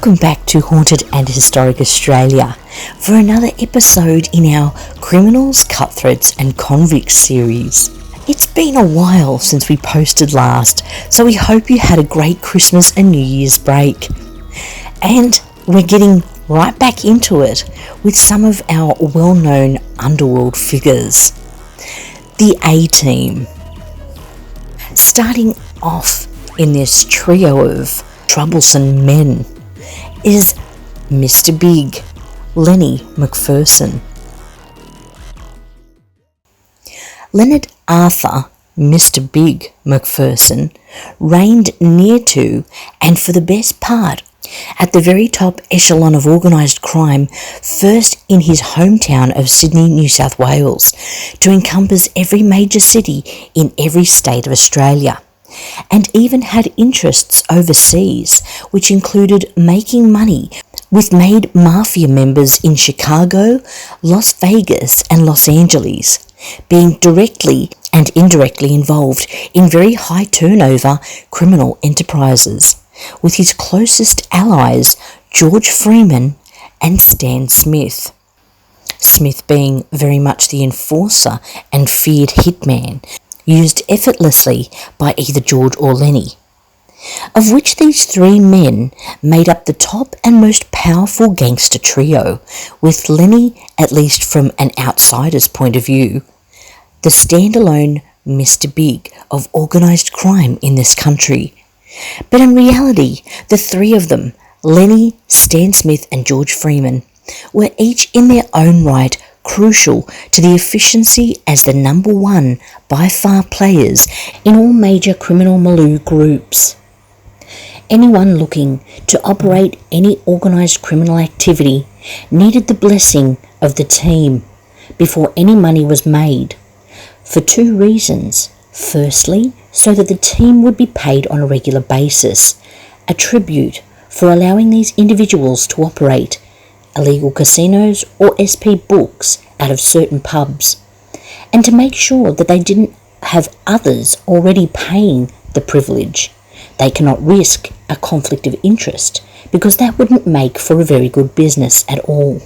Welcome back to Haunted and Historic Australia for another episode in our Criminals, Cutthroats and Convicts series. It's been a while since we posted last, so we hope you had a great Christmas and New Year's break. And we're getting right back into it with some of our well-known underworld figures. The A-Team. Starting off in this trio of troublesome men is Mr. Big, Lenny McPherson. Leonord Arthur, Mr. Big McPherson, reigned near to, and for the best part, at the very top echelon of organised crime, first in his hometown of Sydney, New South Wales, to encompass every major city in every state of Australia, and even had interests overseas, which included making money with made mafia members in Chicago, Las Vegas and Los Angeles, being directly and indirectly involved in very high turnover criminal enterprises, with his closest allies George Freeman and Stan Smith. Smith being very much the enforcer and feared hitman, used effortlessly by either George or Lenny, of which these three men made up the top and most powerful gangster trio, with Lenny, at least from an outsider's point of view, the standalone Mr. Big of organised crime in this country. But in reality, the three of them, Lenny, Stan Smith and George Freeman, were each in their own right crucial to the efficiency as the number one by far players in all major criminal mileau groups. Anyone looking to operate any organised criminal activity needed the blessing of the team before any money was made, for two reasons. Firstly, so that the team would be paid on a regular basis, a tribute for allowing these individuals to operate illegal casinos or SP books out of certain pubs, and to make sure that they didn't have others already paying the privilege. They cannot risk a conflict of interest, because that wouldn't make for a very good business at all.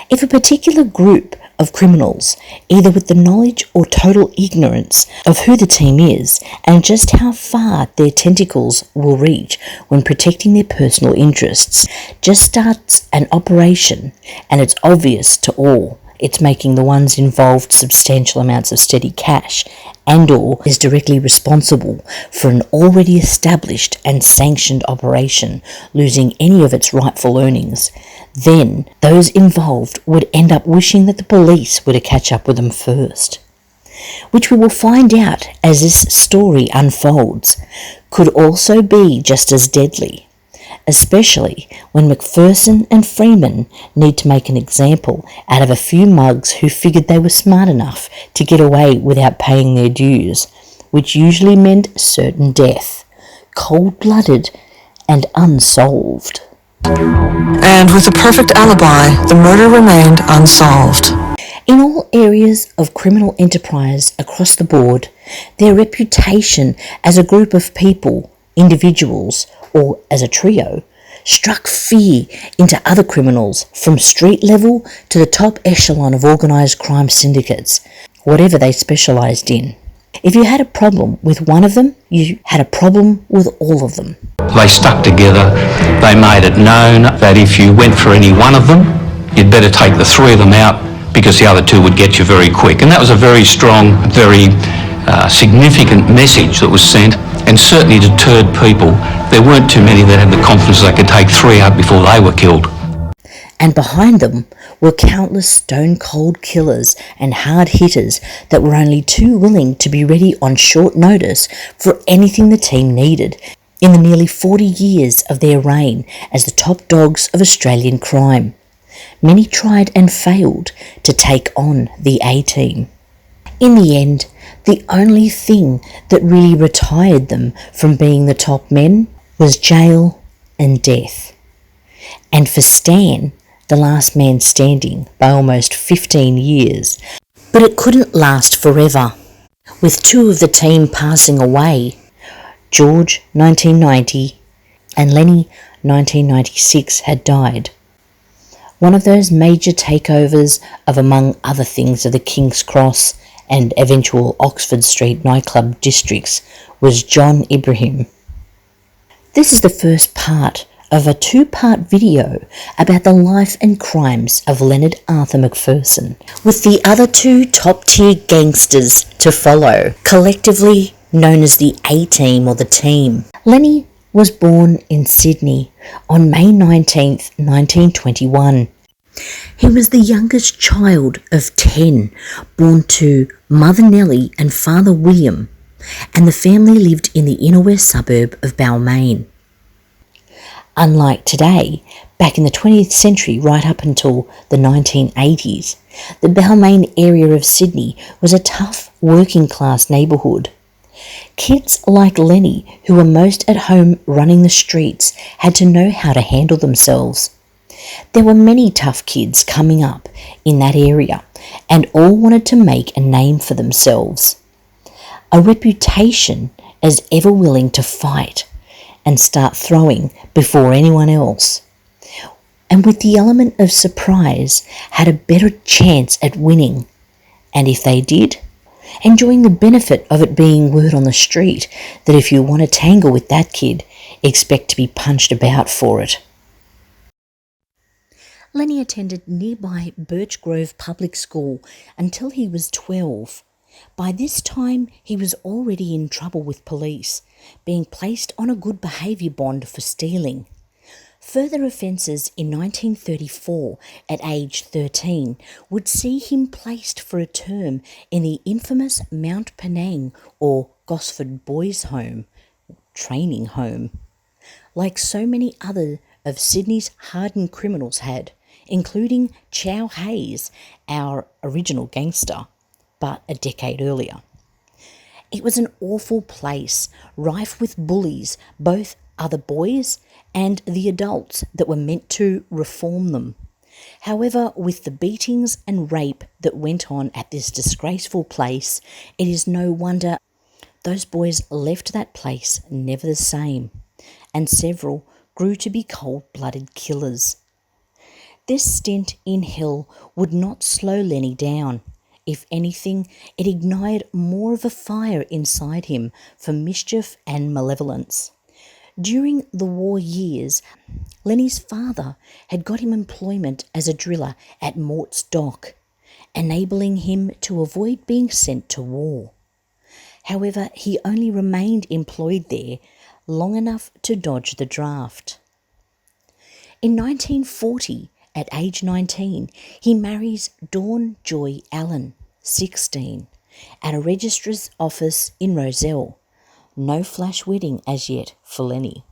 If a particular group of criminals, either with the knowledge or total ignorance of who the team is and just how far their tentacles will reach when protecting their personal interests, just starts an operation, and it's obvious to all it's making the ones involved substantial amounts of steady cash, and or is directly responsible for an already established and sanctioned operation losing any of its rightful earnings, then those involved would end up wishing that the police were to catch up with them first. Which we will find out as this story unfolds could also be just as deadly, especially when McPherson and Freeman need to make an example out of a few mugs who figured they were smart enough to get away without paying their dues, which usually meant certain death, cold-blooded and unsolved. And with a perfect alibi, the murder remained unsolved. In all areas of criminal enterprise across the board, their reputation as a group of people, individuals, or as a trio, struck fear into other criminals from street level to the top echelon of organised crime syndicates, whatever they specialised in. If you had a problem with one of them, you had a problem with all of them. They stuck together. They made it known that if you went for any one of them, you'd better take the three of them out, because the other two would get you very quick. And that was a very strong, very significant message that was sent, and certainly deterred people. There weren't too many that had the confidence they could take three out before they were killed. And behind them were countless stone-cold killers and hard hitters that were only too willing to be ready on short notice for anything the team needed in the nearly 40 years of their reign as the top dogs of Australian crime. Many tried and failed to take on the A-Team. In the end, the only thing that really retired them from being the top men was jail and death. And for Stan, the last man standing by almost 15 years. But it couldn't last forever, with two of the team passing away, George 1990 and Lennie, 1996, had died. One of those major takeovers of, among other things, of the King's Cross and eventual Oxford Street nightclub districts was John Ibrahim. This is the first part of a two-part video about the life and crimes of Leonord Arthur McPherson, with the other two top-tier gangsters to follow, collectively known as the A-Team or the Team. Lennie was born in Sydney on May 19th, 1921. He was the youngest child of 10, born to Mother Nellie and Father William, and the family lived in the inner west suburb of Balmain. Unlike today, back in the 20th century right up until the 1980s, the Balmain area of Sydney was a tough working class neighbourhood. Kids like Lennie, who were most at home running the streets, had to know how to handle themselves. There were many tough kids coming up in that area, and all wanted to make a name for themselves. A reputation as ever willing to fight and start throwing before anyone else, and with the element of surprise had a better chance at winning, and if they did, enjoying the benefit of it being word on the street that if you want to tangle with that kid, expect to be punched about for it. Lennie attended nearby Birch Grove Public School until he was 12. By this time, he was already in trouble with police, being placed on a good behaviour bond for stealing. Further offences in 1934, at age 13, would see him placed for a term in the infamous Mount Penang or Gosford Boys' Home, training home, like so many other of Sydney's hardened criminals had, including Chow Hayes, our original gangster, but a decade earlier. It was an awful place, rife with bullies, both other boys and the adults that were meant to reform them. However, with the beatings and rape that went on at this disgraceful place, it is no wonder those boys left that place never the same, and several grew to be cold-blooded killers. This stint in hell would not slow Lennie down. If anything, it ignited more of a fire inside him for mischief and malevolence. During the war years, Lennie's father had got him employment as a driller at Mort's Dock, enabling him to avoid being sent to war. However, he only remained employed there long enough to dodge the draft. In 1940, at age 19, he marries Dawn Joy Allen, 16, at a registrar's office in Rozelle. No flash wedding as yet for Lennie.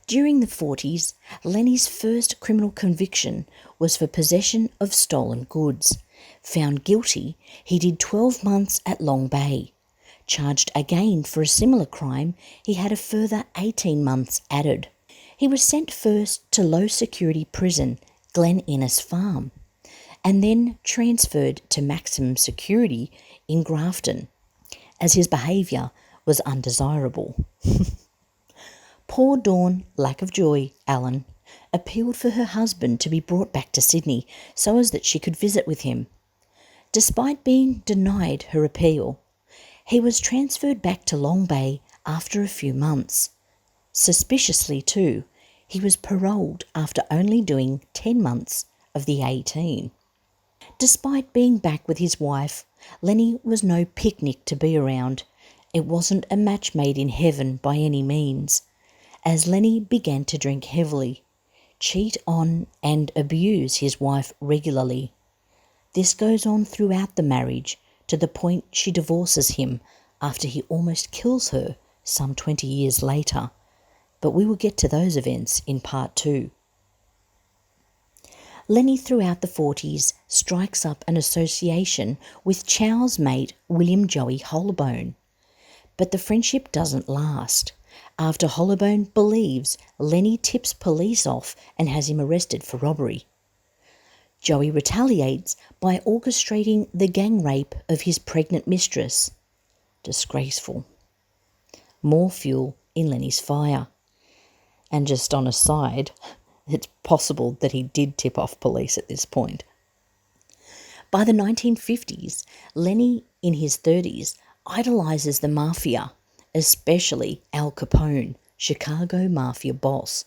During the 40s, Lennie's first criminal conviction was for possession of stolen goods. Found guilty, he did 12 months at Long Bay. Charged again for a similar crime, he had a further 18 months added. He was sent first to low-security prison, Glen Innes Farm, and then transferred to maximum security in Grafton, as his behaviour was undesirable. Poor Dawn, lack of joy, Allen, appealed for her husband to be brought back to Sydney so as that she could visit with him. Despite being denied her appeal, he was transferred back to Long Bay after a few months. Suspiciously too, he was paroled after only doing 10 months of the 18. Despite being back with his wife, Lennie was no picnic to be around. It wasn't a match made in heaven by any means, as Lennie began to drink heavily, cheat on and abuse his wife regularly. This goes on throughout the marriage to the point she divorces him after he almost kills her some 20 years later. But we will get to those events in part 2. Lennie throughout the 40s strikes up an association with Chow's mate William Joey Hollowbone. But the friendship doesn't last, after Hollowbone believes Lennie tips police off and has him arrested for robbery. Joey retaliates by orchestrating the gang rape of his pregnant mistress. Disgraceful. More fuel in Lennie's fire. And just on a side, it's possible that he did tip off police at this point. By the 1950s, Lennie, in his 30s, idolizes the mafia, especially Al Capone, Chicago mafia boss,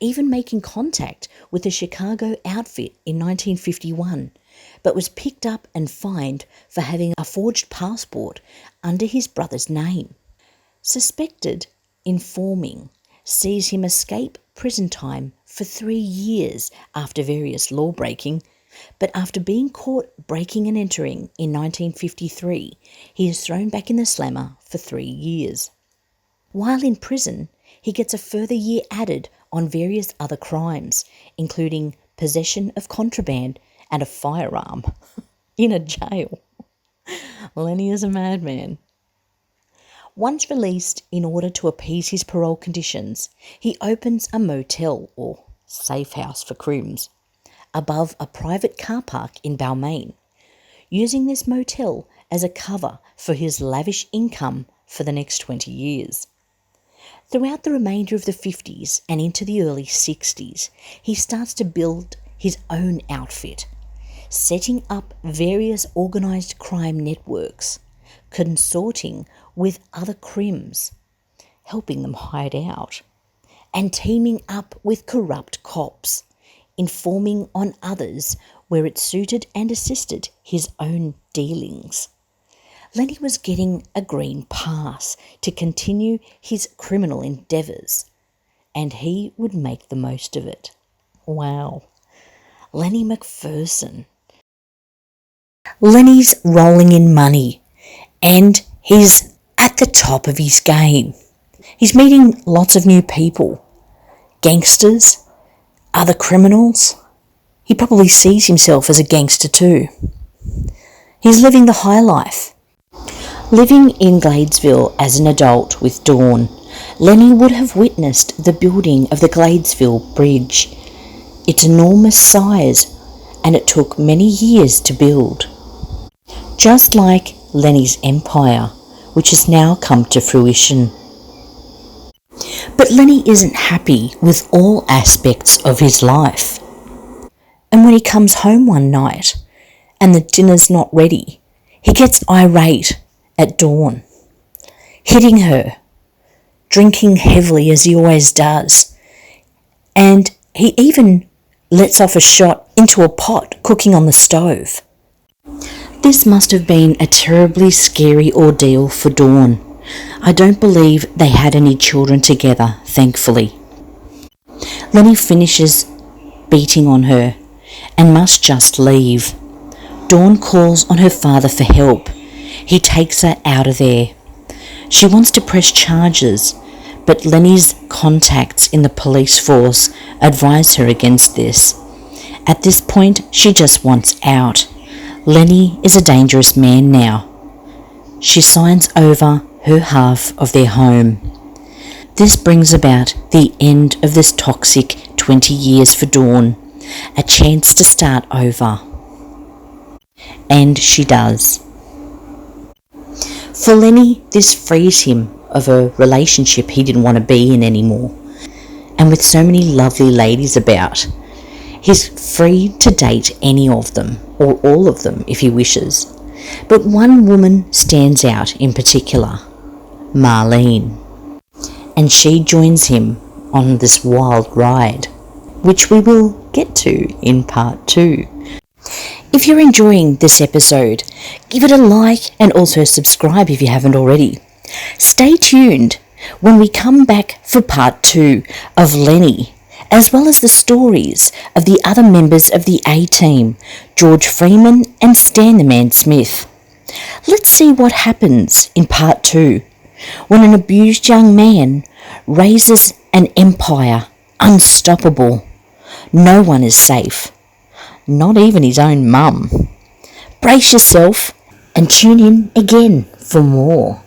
even making contact with a Chicago outfit in 1951, but was picked up and fined for having a forged passport under his brother's name. Suspected informing sees him escape prison time for 3 years after various law-breaking, but after being caught breaking and entering in 1953, he is thrown back in the slammer for 3 years. While in prison, he gets a further year added on various other crimes, including possession of contraband and a firearm in a jail. Lennie is a madman. Once released in order to appease his parole conditions, he opens a motel, or safe house for crims, above a private car park in Balmain, using this motel as a cover for his lavish income for the next 20 years. Throughout the remainder of the 50s and into the early 60s, he starts to build his own outfit, setting up various organised crime networks, consorting with other crims, helping them hide out, and teaming up with corrupt cops, informing on others where it suited and assisted his own dealings. Lennie was getting a green pass to continue his criminal endeavours, and he would make the most of it. Wow. Lenny McPherson. Lennie's rolling in money, and he's at the top of his game. He's meeting lots of new people, gangsters, other criminals. He probably sees himself as a gangster too. He's living the high life. Living in Gladesville as an adult with Dawn, Lennie would have witnessed the building of the Gladesville Bridge, its enormous size, and it took many years to build. Just like Lennie's empire, which has now come to fruition. But Lennie isn't happy with all aspects of his life. And when he comes home one night and the dinner's not ready, he gets irate at Dawn, hitting her, drinking heavily as he always does, and he even lets off a shot into a pot cooking on the stove. This must have been a terribly scary ordeal for Dawn. I don't believe they had any children together, thankfully. Lennie finishes beating on her and must just leave. Dawn calls on her father for help. He takes her out of there. She wants to press charges, but Lennie's contacts in the police force advise her against this. At this point, she just wants out. Lennie is a dangerous man now. She signs over her half of their home. This brings about the end of this toxic 20 years for Dawn, a chance to start over. And she does. For Lennie, this frees him of a relationship he didn't want to be in anymore. And with so many lovely ladies about, he's free to date any of them, or all of them if he wishes. But one woman stands out in particular, Marlene. And she joins him on this wild ride, which we will get to in part 2. If you're enjoying this episode, give it a like and also subscribe if you haven't already. Stay tuned when we come back for part 2 of Lennie, as well as the stories of the other members of the A-Team, George Freeman and Stan the Man Smith. Let's see what happens in part 2 when an abused young man raises an empire unstoppable. No one is safe, not even his own mum. Brace yourself and tune in again for more.